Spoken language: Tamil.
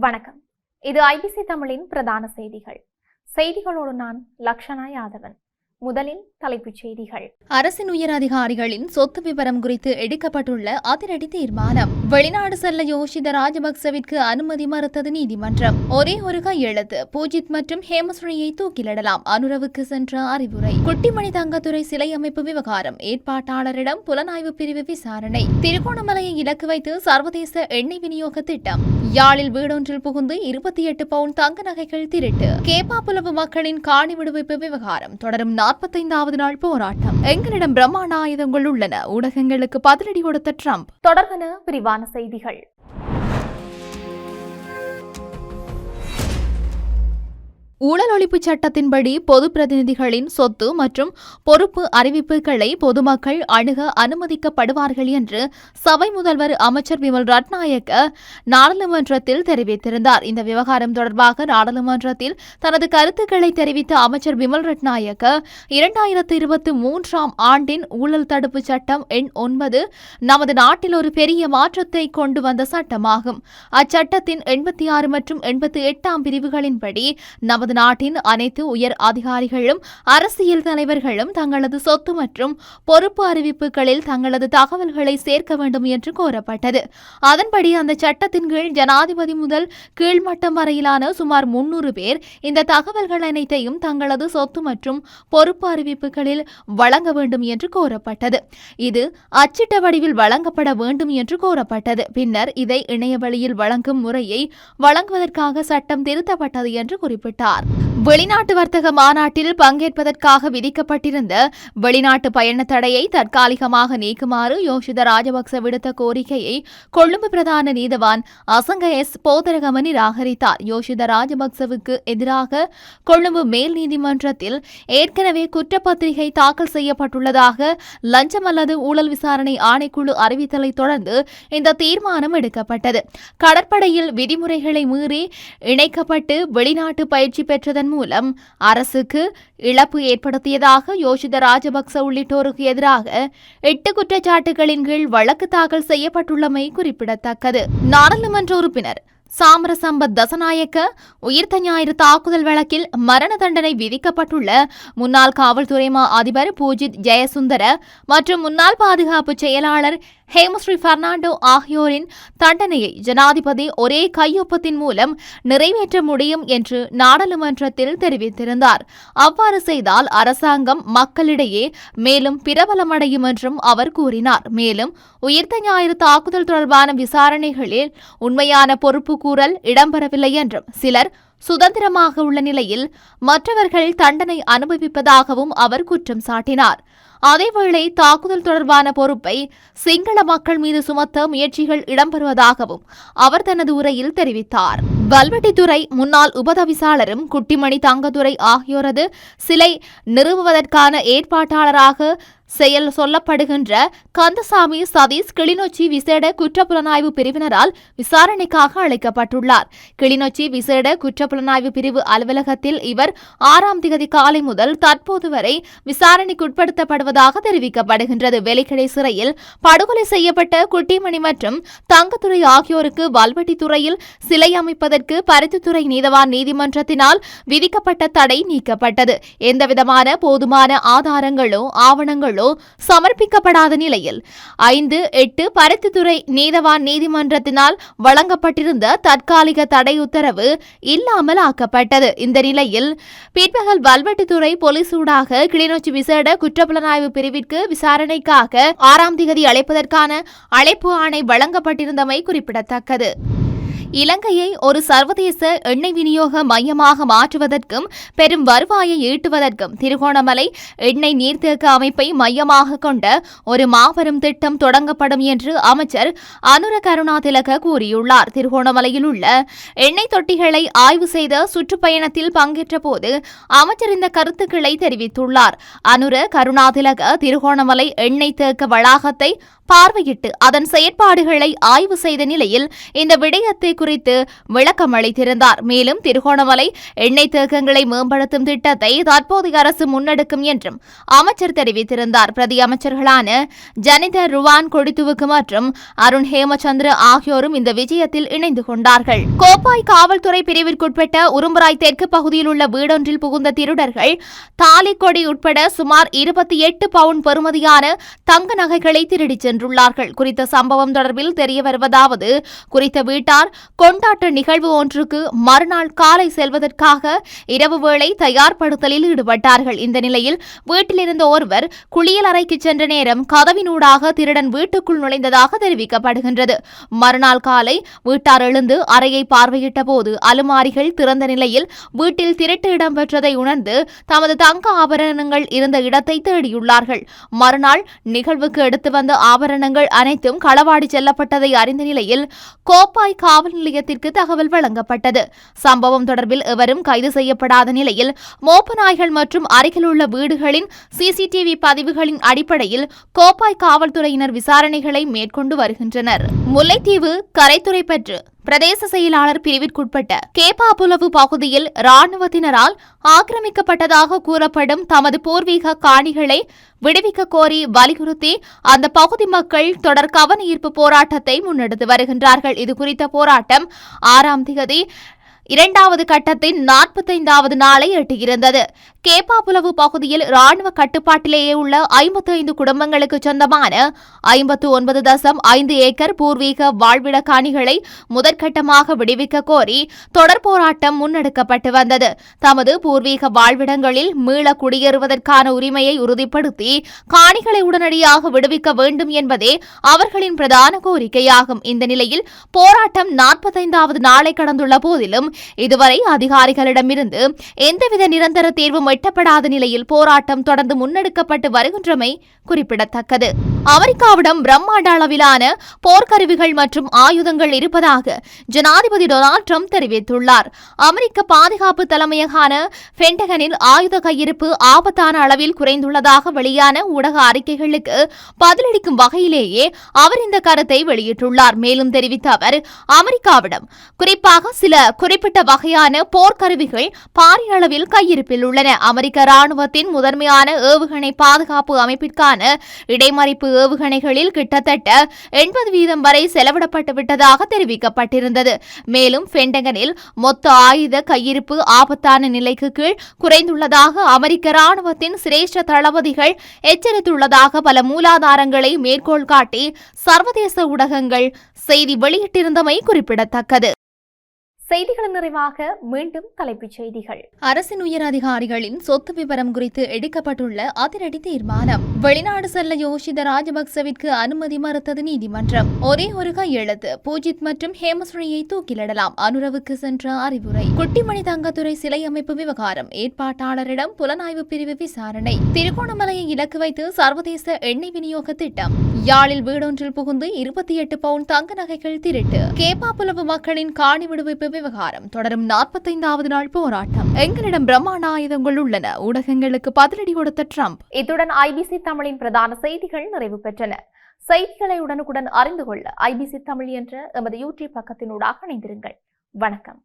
வணக்கம். இது ஐபிசி தமிழின் பிரதான செய்திகள். செய்திகளோடு நான் லக்ஷனா யாதவன். முதலில் தலைப்புச் செய்திகள். அரசின் உயர் அதிகாரிகளின் சொத்து விவரம் குறித்து எடுக்கப்பட்டுள்ள அதிரடி தீர்மானம். வெளிநாடு செல்ல யோஷித ராஜபக்சவிற்கு அனுமதி மறுத்தது நீதிமன்றம். ஒரே ஒரு கையெழுத்து, பூஜித் மற்றும் ஹேமஸ்ரீயை தூக்கிலிடலாம், அனுரவுக்கு சென்ற அறிவுரை. குட்டிமணி தங்கத்துறை சிலை அமைப்பு விவகாரம், ஏற்பாட்டாளரிடம் புலனாய்வு பிரிவு விசாரணை. திருகோணமலையை இலக்கு வைத்து சர்வதேச எண்ணெய் விநியோக திட்டம். யாழில் வீடொன்றில் புகுந்து 28 பவுண்ட் தங்க நகைகள் திருட்டு. கேப்பாப்புலவு மக்களின் காணி விடுவிப்பு விவகாரம் தொடரும் 45வது நாள் போராட்டம். எங்களிடம் பிரம்மாண்ட ஆயுதங்கள் உள்ளன, ஊடகங்களுக்கு பதிலடி கொடுத்த ட்ரம்ப். தொடர்பான விரிவான செய்திகள். ஊழல் ஒழிப்பு சட்டத்தின்படி பொது பிரதிநிதிகளின் சொத்து மற்றும் பொறுப்பு அறிவிப்புகளை பொதுமக்கள் அணுக அனுமதிக்கப்படுவார்கள் என்று சபை முதல்வர் அமைச்சர் விமல் ரட்நாயக்க நாடாளுமன்றத்தில் தெரிவித்திருந்தார். இந்த விவகாரம் தொடர்பாக நாடாளுமன்றத்தில் தனது கருத்துக்களை தெரிவித்த அமைச்சர் விமல் ரட்நாயக்க 2023 ஆண்டின் ஊழல் தடுப்பு சட்டம் எண் 9 நமது நாட்டில் ஒரு பெரிய மாற்றத்தை கொண்டு வந்த சட்டமாகும். அச்சட்டத்தின் 86 மற்றும் 88 பிரிவுகளின்படி நமது நாட்டின் அனைத்து உயர் அதிகாரிகளும் அரசியல் தலைவர்களும் தங்களது சொத்து மற்றும் பொறுப்பு அறிவிப்புகளில் தங்களது தகவல்களை சேர்க்க வேண்டும் என்று கோரப்பட்டது. அதன்படி அந்த சட்டத்தின் கீழ் ஜனாதிபதி முதல் கீழ்மட்டம் வரையிலான சுமார் 300 பேர் இந்த தகவல்கள் அனைத்தையும் தங்களது சொத்து மற்றும் பொறுப்பு அறிவிப்புகளில் வழங்க வேண்டும் என்று கோரப்பட்டது. இது அச்சிட்ட வடிவில் வழங்கப்பட வேண்டும் என்று கோரப்பட்டது. பின்னர் இதை இணையவழியில் வழங்கும் முறையை வழங்குவதற்காக சட்டம் திருத்தப்பட்டது என்று குறிப்பிட்டார். வெளிநாட்டு வர்த்தக மாநாட்டில் பங்கேற்பதற்காக விதிக்கப்பட்டிருந்த வெளிநாட்டு பயண தடையை தற்காலிகமாக நீக்குமாறு யோஷித ராஜபக்ச விடுத்த கோரிக்கையை கொழும்பு பிரதான நீதவான் அசங்க எஸ் போதரகம நிராகரித்தார். யோஷித ராஜபக்சவுக்கு எதிராக கொழும்பு மேல் நீதிமன்றத்தில் ஏற்கனவே குற்றப்பத்திரிகை தாக்கல் செய்யப்பட்டுள்ளதாக லஞ்சம் அல்லது ஊழல் விசாரணை ஆணைக்குழு அறிவித்தலை தொடர்ந்து இந்த தீர்மானம் எடுக்கப்பட்டது. கடற்படையில் விதிமுறைகளை மீறி இணைக்கப்பட்டு வெளிநாட்டு பயிற்சி பெற்றதன் மூலம் அரசுக்கு இழப்பு ஏற்படுத்தியதாக யோஷித ராஜபக்ச உள்ளிட்டோருக்கு எதிராக 8 குற்றச்சாட்டுகளின் கீழ் வழக்கு தாக்கல் செய்யப்பட்டுள்ளமை குறிப்பிடத்தக்கது. நாடாளுமன்ற உறுப்பினர் சாமர சம்பத் தசநாயக்க உயிர்த்த ஞாயிறு தாக்குதல் வழக்கில் மரண தண்டனை விதிக்கப்பட்டுள்ள முன்னாள் காவல்துறை மா அதிபர் பூஜித் ஜெயசுந்தர மற்றும் முன்னாள் பாதுகாப்பு செயலாளர் ஹேமஸ்ரீ பெர்னாண்டோ ஆகியோரின் தண்டனையை ஜனாதிபதி ஒரே கையொப்பத்தின் மூலம் நிறைவேற்ற முடியும் என்று நாடாளுமன்றத்தில் தெரிவித்திருந்தார். அவ்வாறு செய்தால் அரசாங்கம் மக்களிடையே மேலும் பிரபலமடையும் என்றும் அவர் கூறினார். மேலும் உயிர்த்த ஞாயிறு தாக்குதல் தொடர்பான விசாரணைகளில் உண்மையான பொறுப்பு கூறல் இடம்பெறவில்லை என்றும் சிலர் சுதந்திரமாக உள்ள நிலையில் மற்றவர்கள் தண்டனை அனுபவிப்பதாகவும் அவர் குற்றம் சாட்டினார். அதேவேளை தாக்குதல் தொடர்பான பொறுப்பை சிங்கள மக்கள் மீது சுமத்த முயற்சிகள் இடம்பெறுவதாகவும் அவர் தனது உரையில் தெரிவித்தார். வல்வெட்டித்துறை முன்னாள் உபதவிசாளரும் குட்டிமணி தங்கத்துறை ஆகியோரது சிலை நிறுவுவதற்கான ஏற்பாட்டாளராக செயல் சொல்லப்படுகின்ற கந்தசாமி சதீஷ் கிளிநொச்சி விசேட குற்றப்புலனாய்வு பிரிவினரால் விசாரணைக்காக அழைக்கப்பட்டுள்ளார். கிளிநொச்சி விசேட குற்றப்புலனாய்வு பிரிவு அலுவலகத்தில் இவர் 6ஆம் திகதி காலை முதல் தற்போது வரை விசாரணைக்குட்படுத்தப்படுவதாக தெரிவிக்கப்படுகின்றது. வெலிக்கடை சிறையில் படுகொலை செய்யப்பட்ட குட்டிமணி மற்றும் தங்கத்துறை ஆகியோருக்கு வல்வெட்டித்துறையில் சிலை அமைப்பதற்கு பருத்தித்துறை நீதவான் நீதிமன்றத்தினால் விதிக்கப்பட்ட தடை நீக்கப்பட்டது. எந்தவிதமான போதுமான ஆதாரங்களோ ஆவணங்களோ சமர்ப்பிக்கப்படாத நிலையில் 5/8 பருத்தித்துறை நீதவான் நீதிமன்றத்தினால் வழங்கப்பட்டிருந்த தற்காலிக தடை உத்தரவு இல்லாமல் ஆக்கப்பட்டது. இந்த நிலையில் பிற்பகல் வல்வெட்டித்துறை போலீசூடாக கிளிநொச்சி விசேட குற்றப்புலனாய்வு பிரிவிற்கு விசாரணைக்காக 6ஆம் திகதி அழைப்பதற்கான அழைப்பு ஆணை வழங்கப்பட்டிருந்தமை குறிப்பிடத்தக்கது. இலங்கையை ஒரு சர்வதேச எண்ணெய் விநியோக மையமாக மாற்றுவதற்கும் பெரும் வருவாயை ஈட்டுவதற்கும் திருகோணமலை எண்ணெய் நீர்த்தேக்க அமைப்பை மையமாக கொண்ட ஒரு மாபெரும் திட்டம் தொடங்கப்படும் என்று அமைச்சர் அனுர கருணாதிலக கூறியுள்ளார். திருகோணமலையில் உள்ள எண்ணெய் தொட்டிகளை ஆய்வு செய்த சுற்றுப்பயணத்தில் பங்கேற்ற போது அமைச்சர் இந்த கருத்துக்களை தெரிவித்துள்ளார். அனுர கருணாதிலக திருகோணமலை எண்ணெய் தேக்க வளாகத்தை பார்வையிட்டு அதன் செயற்பாடுகளை ஆய்வு செய்த நிலையில் இந்த விடயத்தை குறித்து விளக்கம் அளித்திருந்தார். மேலும் திருகோணமலை எண்ணெய் தேக்கங்களை மேம்படுத்தும் திட்டத்தை தற்போதைய அரசு முன்னெடுக்கும் என்றும் அமைச்சர் தெரிவித்திருந்தார். பிரதி அமைச்சர்களான ஜனித ருவான் கொடித்துவுக்கு மற்றும் அருண் ஹேமச்சந்திர ஆகியோரும் இந்த விஜயத்தில் இணைந்து கொண்டார்கள். கோப்பாய் காவல்துறை பிரிவிற்குட்பட்ட உரும்பராய் தெற்கு பகுதியில் உள்ள வீடொன்றில் புகுந்த திருடர்கள் தாலிக்கொடி உட்பட சுமார் 28 பவுண்ட் பெறுமதியான தங்க நகைகளை திருடிச் சென்றுள்ளார்கள். குறித்த சம்பவம் தொடர்பில் தெரிய வருவதாவது, குறித்த வீட்டார் கொண்டாட்ட நிகழ்வு ஒன்றுக்கு மறுநாள் காலை செல்வதற்காக இரவு வேளை தயார்படுத்தலில் ஈடுபட்டார்கள். இந்த நிலையில் வீட்டிலிருந்த ஒருவர் குளியல் அறைக்கு சென்ற நேரம் கதவினூடாக திருடன் வீட்டுக்குள் நுழைந்ததாக தெரிவிக்கப்படுகின்றது. மறுநாள் காலை வீட்டார் எழுந்து அறையை பார்வையிட்ட போது அலுமாரிகள் திறந்த நிலையில் வீட்டில் திருட்டு இடம்பெற்றதை உணர்ந்து தமது தங்க ஆபரணங்கள் இருந்த இடத்தை தேடியுள்ளார்கள். மறுநாள் நிகழ்வுக்கு எடுத்து வந்த ஆபரணங்கள் அனைத்தும் களவாடி செல்லப்பட்டதை அறிந்த நிலையில் கோப்பாய் காவல் நிலையத்திற்கு தகவல் வழங்கப்பட்டது. சம்பவம் தொடர்பில் எவரும் கைது செய்யப்படாத நிலையில் மோப்ப நாய்கள் மற்றும் அருகில் உள்ள வீடுகளின் சிசிடிவி பதிவுகளின் அடிப்படையில் கோப்பாய் காவல்துறையினர் விசாரணைகளை மேற்கொண்டு வருகின்றனர். முல்லைத்தீவு கரைத்துறை பெற்று பிரதேச செயலாளர் பிரிவிற்குட்பட்ட கேப்பாபுலவு பகுதியில் இராணுவத்தினரால் ஆக்கிரமிக்கப்பட்டதாக கூறப்படும் தமது பூர்வீக காணிகளை விடுவிக்க கோரி வலியுறுத்தி அந்த பகுதி மக்கள் தொடர் கவன ஈர்ப்பு போராட்டத்தை முன்னெடுத்து வருகின்றார்கள். இதுகுறித்த போராட்டம் 6ஆம் தேதி 2வது கட்டத்தின் 45வது நாளை எட்டியிருந்தது. கேப்பாபுலவு பகுதியில் இராணுவ கட்டுப்பாட்டிலேயே உள்ள 55 குடும்பங்களுக்கு சொந்தமான 59.5 ஏக்கர் பூர்வீக வாழ்விட காணிகளை முதற்கட்டமாக விடுவிக்க கோரி தொடர் போராட்டம் முன்னெடுக்கப்பட்டு வந்தது. தமது பூர்வீக வாழ்விடங்களில் மீள குடியேறுவதற்கான உரிமையை உறுதிப்படுத்தி காணிகளை உடனடியாக விடுவிக்க வேண்டும் என்பதே அவர்களின் பிரதான கோரிக்கையாகும். இந்த நிலையில் போராட்டம் 45வது நாளை கடந்துள்ள போதிலும் இதுவரை அதிகாரிகளிடமிருந்து எந்தவித நிரந்தர தீர்வும் எட்டப்படாத நிலையில் போராட்டம் தொடர்ந்து முன்னெடுக்கப்பட்டு வருகின்றமை குறிப்பிடத்தக்கது. அமெரிக்காவிடம் பிரம்மாண்ட அளவிலான போர்க்கருவிகள் மற்றும் ஆயுதங்கள் இருப்பதாக ஜனாதிபதி டொனால்ட் ட்ரம்ப் தெரிவித்துள்ளார். அமெரிக்க பாதுகாப்பு தலைமையகான பென்டகனில் ஆயுத கையிருப்பு ஆபத்தான அளவில் குறைந்துள்ளதாக வெளியான ஊடக அறிக்கைகளுக்கு பதிலளிக்கும் வகையிலேயே அவர் இந்த கருத்தை வெளியிட்டுள்ளார். மேலும் தெரிவித்த அவர், அமெரிக்காவிடம் குறிப்பாக சில குறிப்பிட்ட வகையான போர்க்கருவிகள் பாரிய அளவில் கையிருப்பில் உள்ளன. அமெரிக்க ராணுவத்தின் முதன்மையான ஏவுகணை பாதுகாப்பு அமைப்பிற்கான இடைமறிப்பு ஏவுகணைகளில் கிட்டத்தட்ட 80% வரை செலவிடப்பட்டு விட்டதாக தெரிவிக்கப்பட்டிருந்தது. மேலும் பென்டகனில் மொத்த ஆயுத கையிருப்பு ஆபத்தான நிலைக்கு கீழ் குறைந்துள்ளதாக அமெரிக்க ராணுவத்தின் சிரேஷ்ட தளபதிகள் எச்சரித்துள்ளதாக பல மூலாதாரங்களை மேற்கோள் காட்டி சர்வதேச ஊடகங்கள் செய்தி வெளியிட்டிருந்தமை குறிப்பிடத்தக்கது. செய்திகளின் நிறைவாக மீண்டும் தலைப்புச் செய்திகள். அரசின் உயர் அதிகாரிகளின் சொத்து விவரம் குறித்து எடுக்கப்பட்டுள்ள அதிரடி தீர்மானம். வெளிநாடு செல்ல யோசித்த ராஜபக்சவிற்கு அனுமதி மறுத்தது நீதிமன்றம். ஒரே ஒரு கையெழுத்து, பூஜித் மற்றும் ஹேமஸ்ரீயை தூக்கிலிடலாம், அனுரவுக்கு சென்ற அறிவுரை. குட்டிமணி தங்கத்துறை சிலை அமைப்பு விவகாரம், ஏற்பாட்டாளரிடம் புலனாய்வு பிரிவு விசாரணை. திருகோணமலையை இலக்கு வைத்து சர்வதேச எண்ணெய் விநியோக திட்டம். யாழில் வீடொன்றில் புகுந்து 28 பவுண்ட் தங்க நகைகள் திருட்டு. கேப்பாபுலவு மக்களின் காணி விடுவிப்பு விவகாரம் தொடரும் 45வது நாள் போராட்டம். எங்களிடம் பிரம்மாண்ட ஆயுதங்கள் உள்ளன, ஊடகங்களுக்கு பதிலடி கொடுத்த ட்ரம்ப். இத்துடன் ஐபிசி தமிழின் பிரதான செய்திகள் நிறைவு பெற்றன. செய்திகளை உடனுக்குடன் அறிந்து கொள்ள ஐபிசி தமிழ் என்ற எமது யூடியூப் பக்கத்தினூடாக இணைந்திருங்கள். வணக்கம்.